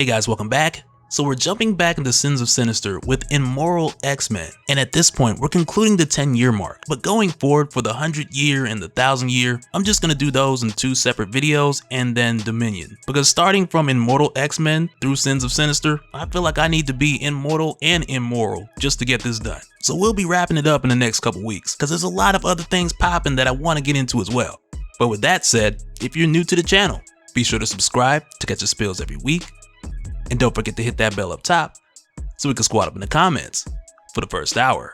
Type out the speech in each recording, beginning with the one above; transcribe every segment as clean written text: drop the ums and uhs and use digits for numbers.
Hey guys, welcome back. So we're jumping back into Sins of Sinister with Immoral X-Men, and at this point we're concluding the 10-year mark, but going forward for the 100-year and the 1000-year, I'm just gonna do those in two separate videos and then Dominion, because starting from Immortal X-Men through Sins of Sinister, I feel like I need to be immortal and immoral just to get this done. So we'll be wrapping it up in the next couple weeks, because there's a lot of other things popping that I want to get into as well. But with that said, if you're new to the channel, be sure to subscribe to catch the spills every week. And don't forget to hit that bell up top so we can squat up in the comments for the first hour.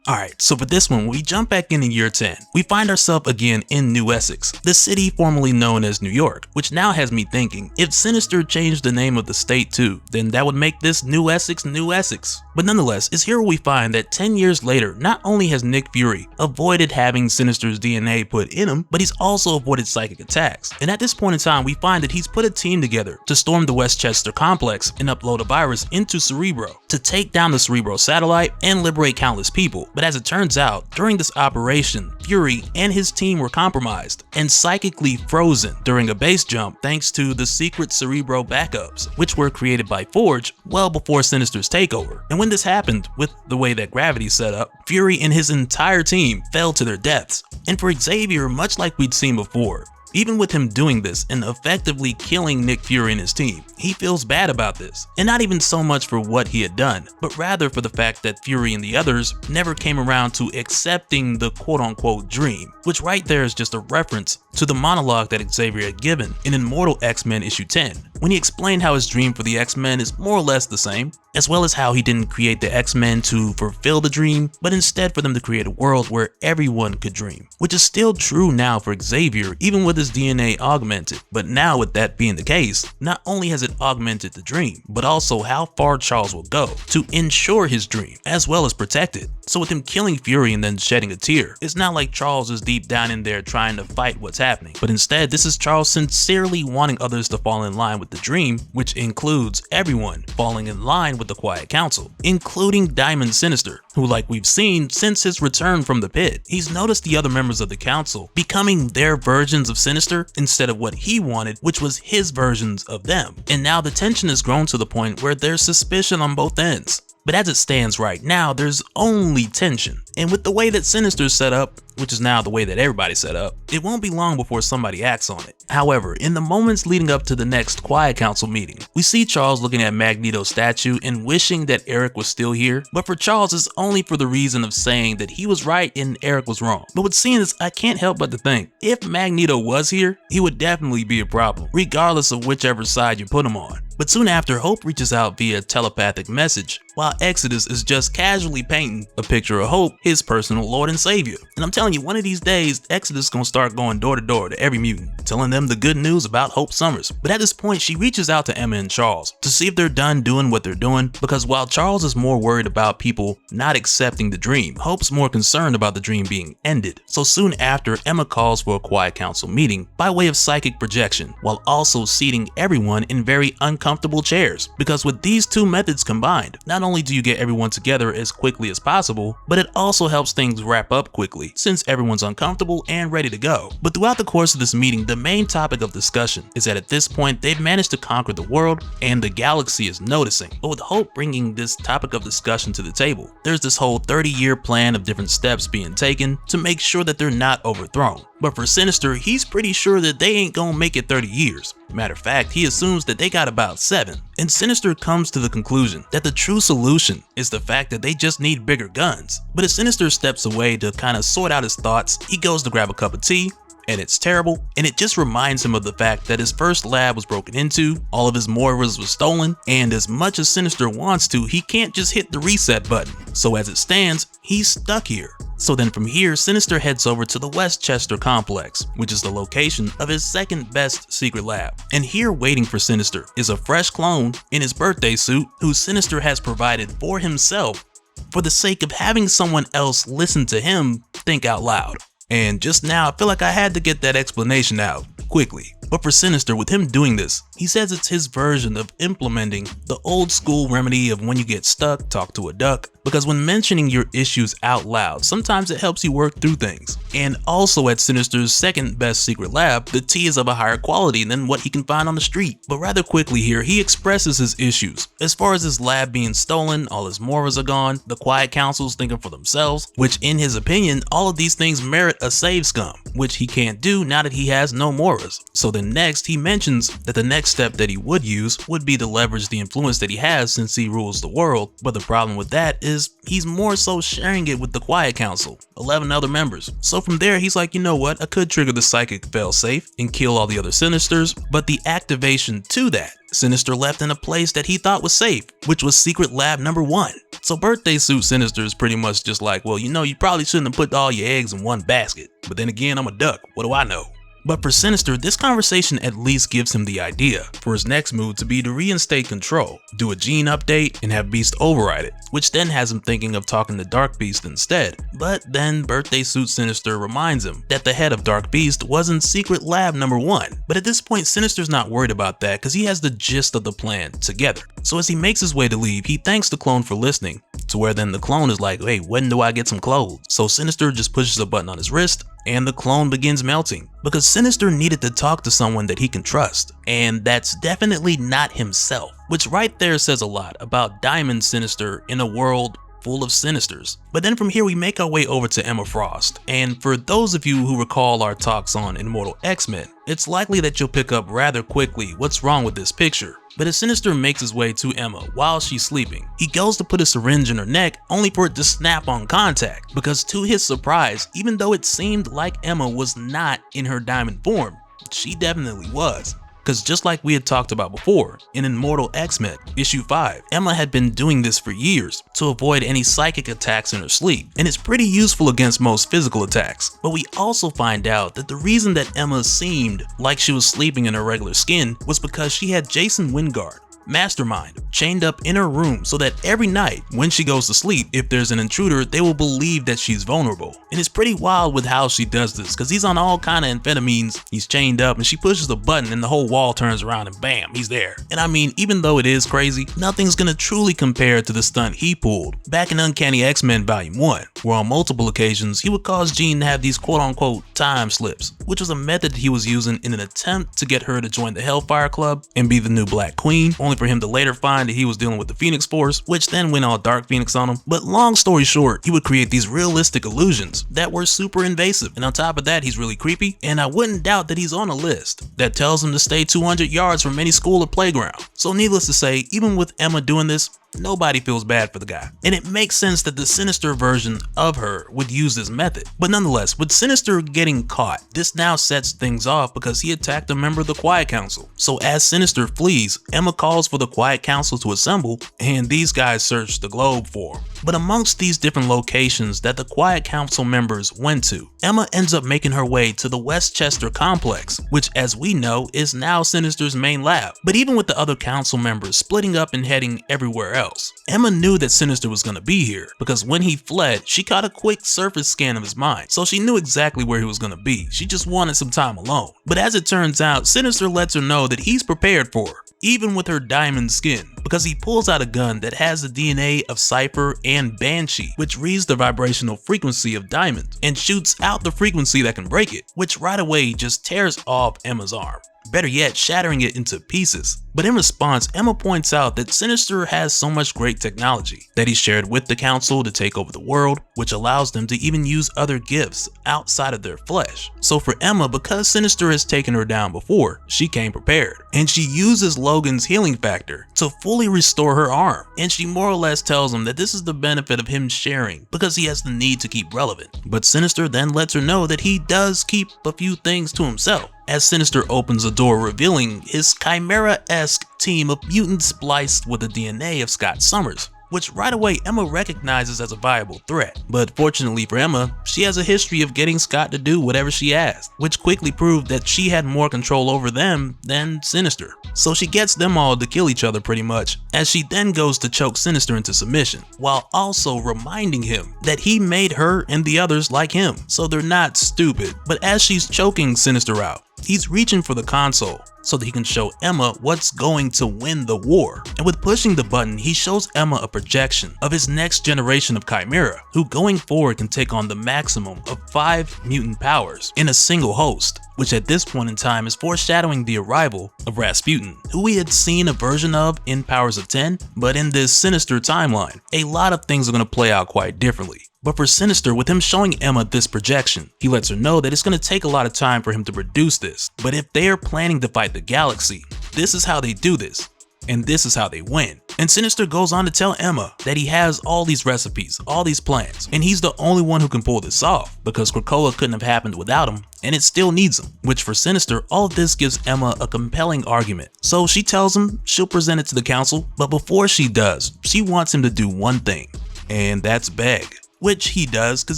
Alright, so for this one, we jump back in year 10. We find ourselves again in New Essex, the city formerly known as New York, which now has me thinking, if Sinister changed the name of the state too, then that would make this New Essex, New Essex. But nonetheless, it's here we find that 10 years later, not only has Nick Fury avoided having Sinister's DNA put in him, but he's also avoided psychic attacks. And at this point in time, we find that he's put a team together to storm the Westchester complex and upload a virus into Cerebro to take down the Cerebro satellite and liberate countless people. But as it turns out, during this operation, Fury and his team were compromised and psychically frozen during a base jump thanks to the secret Cerebro backups, which were created by Forge well before Sinister's takeover. And when this happened, with the way that gravity's set up, Fury and his entire team fell to their deaths. And for Xavier, much like we'd seen before, even with him doing this and effectively killing Nick Fury and his team, he feels bad about this. And not even so much for what he had done, but rather for the fact that Fury and the others never came around to accepting the quote-unquote dream, which right there is just a reference to the monologue that Xavier had given in Immortal X-Men issue 10, when he explained how his dream for the X-Men is more or less the same, as well as how he didn't create the X-Men to fulfill the dream, but instead for them to create a world where everyone could dream, which is still true now for Xavier, even with his DNA augmented. But now with that being the case, not only has it augmented the dream, but also how far Charles will go to ensure his dream, as well as protect it. So with him killing Fury and then shedding a tear, it's not like Charles is deep down in there trying to fight what's happening, but instead this is Charles sincerely wanting others to fall in line with the dream, which includes everyone falling in line with the Quiet Council, including Diamond Sinister, who, like we've seen since his return from the pit, he's noticed the other members of the council becoming their versions of Sinister instead of what he wanted, which was his versions of them. And now the tension has grown to the point where there's suspicion on both ends. But as it stands right now, there's only tension. And with the way that Sinister's set up, which is now the way that everybody's set up, it won't be long before somebody acts on it. However, in the moments leading up to the next Quiet Council meeting, we see Charles looking at Magneto's statue and wishing that Eric was still here, but for Charles it's only for the reason of saying that he was right and Eric was wrong. But with seeing this, I can't help but to think, if Magneto was here, he would definitely be a problem, regardless of whichever side you put him on. But soon after, Hope reaches out via telepathic message, while Exodus is just casually painting a picture of Hope, his personal Lord and Savior. And I'm telling you, one of these days, Exodus is gonna start going door to door to every mutant, telling them the good news about Hope Summers. But at this point, she reaches out to Emma and Charles to see if they're done doing what they're doing, because while Charles is more worried about people not accepting the dream, Hope's more concerned about the dream being ended. So soon after, Emma calls for a Quiet Council meeting by way of psychic projection, while also seating everyone in very uncomfortable chairs, because with these two methods combined, not only do you get everyone together as quickly as possible, but it also helps things wrap up quickly since everyone's uncomfortable and ready to go. But throughout the course of this meeting, the main topic of discussion is that at this point they've managed to conquer the world and the galaxy is noticing. But with Hope bringing this topic of discussion to the table, there's this whole 30-year plan of different steps being taken to make sure that they're not overthrown. But for Sinister, he's pretty sure that they ain't gonna make it 30 years. Matter of fact, he assumes that they got about 7. And Sinister comes to the conclusion that the true solution is the fact that they just need bigger guns. But as Sinister steps away to kind of sort out his thoughts, he goes to grab a cup of tea, and it's terrible, and it just reminds him of the fact that his first lab was broken into, all of his Moiras was stolen, and as much as Sinister wants to, he can't just hit the reset button. So as it stands, he's stuck here. So then from here, Sinister heads over to the Westchester complex, which is the location of his second best secret lab. And here waiting for Sinister is a fresh clone in his birthday suit who Sinister has provided for himself for the sake of having someone else listen to him think out loud. And just now, I feel like I had to get that explanation out. quickly. But for Sinister, with him doing this, he says it's his version of implementing the old school remedy of when you get stuck, talk to a duck, because when mentioning your issues out loud, sometimes it helps you work through things. And also at Sinister's second best secret lab, the tea is of a higher quality than what he can find on the street. But rather quickly here, he expresses his issues. As far as his lab being stolen, all his morals are gone, the Quiet Council's thinking for themselves, which in his opinion, all of these things merit a save scum, which he can't do now that he has no morals. So then next, he mentions that the next step that he would use would be to leverage the influence that he has since he rules the world, but the problem with that is he's more so sharing it with the Quiet Council, 11 other members. So from there, he's like, you know what, I could trigger the psychic failsafe and kill all the other Sinisters, but the activation to that, Sinister left in a place that he thought was safe, which was secret lab number 1. So Birthday Suit Sinister is pretty much just like, well, you know, you probably shouldn't have put all your eggs in one basket, but then again, I'm a duck, what do I know? But for Sinister, this conversation at least gives him the idea for his next move to be to reinstate control, do a gene update, and have Beast override it, which then has him thinking of talking to Dark Beast instead. But then Birthday Suit Sinister reminds him that the head of Dark Beast was in secret lab number 1. But at this point, Sinister's not worried about that because he has the gist of the plan together. So as he makes his way to leave, he thanks the clone for listening, to where then the clone is like, hey, when do I get some clothes? So Sinister just pushes a button on his wrist, and the clone begins melting, because Sinister needed to talk to someone that he can trust, and that's definitely not himself, which right there says a lot about Diamond Sinister in a world full of Sinisters. But then from here we make our way over to Emma Frost, and for those of you who recall our talks on Immortal X-Men, it's likely that you'll pick up rather quickly what's wrong with this picture. But as Sinister makes his way to Emma while she's sleeping, he goes to put a syringe in her neck only for it to snap on contact, because to his surprise, even though it seemed like Emma was not in her diamond form, she definitely was. Because just like we had talked about before, in Immortal X-Men issue 5, Emma had been doing this for years to avoid any psychic attacks in her sleep, and it's pretty useful against most physical attacks. But we also find out that the reason that Emma seemed like she was sleeping in her regular skin was because she had Jason Wingard, Mastermind, chained up in her room so that every night when she goes to sleep, if there's an intruder, they will believe that she's vulnerable. And it's pretty wild with how she does this, because he's on all kind of amphetamines, he's chained up, and she pushes a button and the whole wall turns around and bam, he's there. And I mean, even though it is crazy, nothing's gonna truly compare to the stunt he pulled back in Uncanny X-Men Volume 1, where on multiple occasions he would cause Jean to have these quote-unquote time slips, which was a method he was using in an attempt to get her to join the Hellfire Club and be the new Black Queen, only for him to later find that he was dealing with the Phoenix Force, which then went all Dark Phoenix on him. But long story short, he would create these realistic illusions that were super invasive, and on top of that, he's really creepy, and I wouldn't doubt that he's on a list that tells him to stay 200 yards from any school or playground. So needless to say, even with Emma doing this, nobody feels bad for the guy. And it makes sense that the Sinister version of her would use this method. But nonetheless, with Sinister getting caught, this now sets things off because he attacked a member of the Quiet Council. So as Sinister flees, Emma calls for the Quiet Council to assemble, and these guys search the globe for him. But amongst these different locations that the Quiet Council members went to, Emma ends up making her way to the Westchester complex, which as we know is now Sinister's main lab. But even with the other council members splitting up and heading everywhere else, Emma knew that Sinister was going to be here, because when he fled, she caught a quick surface scan of his mind, so she knew exactly where he was going to be. She just wanted some time alone. But as it turns out, Sinister lets her know that he's prepared for her, even with her diamond skin, because he pulls out a gun that has the DNA of Cypher and Banshee, which reads the vibrational frequency of Diamond and shoots out the frequency that can break it, which right away just tears off Emma's arm. Better yet, shattering it into pieces. But in response, Emma points out that Sinister has so much great technology that he shared with the council to take over the world, which allows them to even use other gifts outside of their flesh. So for Emma, because Sinister has taken her down before, she came prepared, and she uses Logan's healing factor to fully restore her arm, and she more or less tells him that this is the benefit of him sharing because he has the need to keep relevant. But Sinister then lets her know that he does keep a few things to himself, as Sinister opens the door revealing his Chimera-esque team of mutants spliced with the DNA of Scott Summers, which right away Emma recognizes as a viable threat. But fortunately for Emma, she has a history of getting Scott to do whatever she asked, which quickly proved that she had more control over them than Sinister. So she gets them all to kill each other pretty much, as she then goes to choke Sinister into submission, while also reminding him that he made her and the others like him, so they're not stupid. But as she's choking Sinister out, He's reaching for the console so that he can show Emma what's going to win the war. And with pushing the button, he shows Emma a projection of his next generation of Chimera, who going forward can take on the maximum of 5 mutant powers in a single host, which at this point in time is foreshadowing the arrival of Rasputin, who we had seen a version of in Powers of 10, but in this Sinister timeline, a lot of things are going to play out quite differently. But for Sinister, with him showing Emma this projection, he lets her know that it's going to take a lot of time for him to produce this. But if they are planning to fight the galaxy, this is how they do this, and this is how they win. And Sinister goes on to tell Emma that he has all these recipes, all these plans, and he's the only one who can pull this off, because Krakoa couldn't have happened without him, and it still needs him. Which for Sinister, all of this gives Emma a compelling argument. So she tells him she'll present it to the council, but before she does, she wants him to do one thing, and that's beg. Which he does because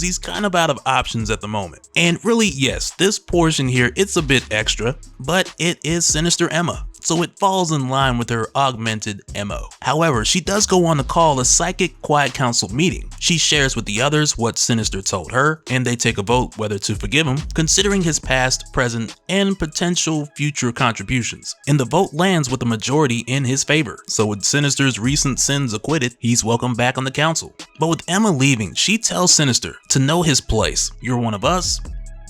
he's kind of out of options at the moment. And really, yes, this portion here, it's a bit extra, but it is Sinister Emma, so it falls in line with her augmented MO. However, she does go on to call a psychic quiet council meeting. She shares with the others what Sinister told her, and they take a vote whether to forgive him, considering his past, present, and potential future contributions. And the vote lands with a majority in his favor. So with Sinister's recent sins acquitted, he's welcome back on the council. But with Emma leaving, she tells Sinister to know his place. You're one of us,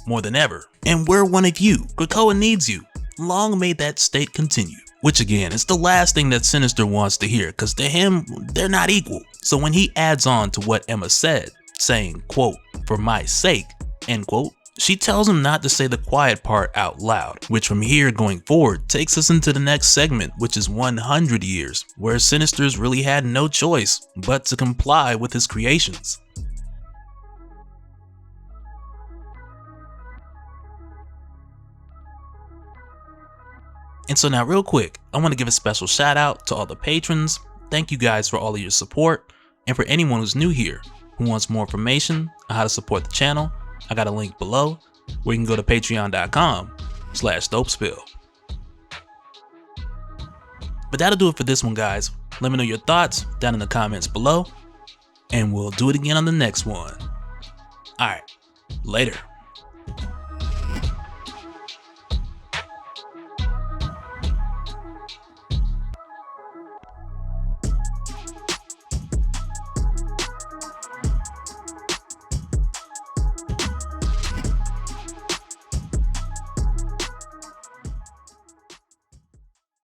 more than ever. And we're one of you. Krakoa needs you. Long may that state continue. Which again, is the last thing that Sinister wants to hear, because to him, they're not equal. So when he adds on to what Emma said, saying, quote, for my sake, end quote, she tells him not to say the quiet part out loud, which from here going forward takes us into the next segment, which is 100 years, where Sinister's really had no choice but to comply with his creations. And so now real quick, I want to give a special shout out to all the patrons. Thank you guys for all of your support. And for anyone who's new here, who wants more information on how to support the channel, I got a link below where you can go to patreon.com/Dopespill. But that'll do it for this one, guys. Let me know your thoughts down in the comments below, and we'll do it again on the next one. Alright, later.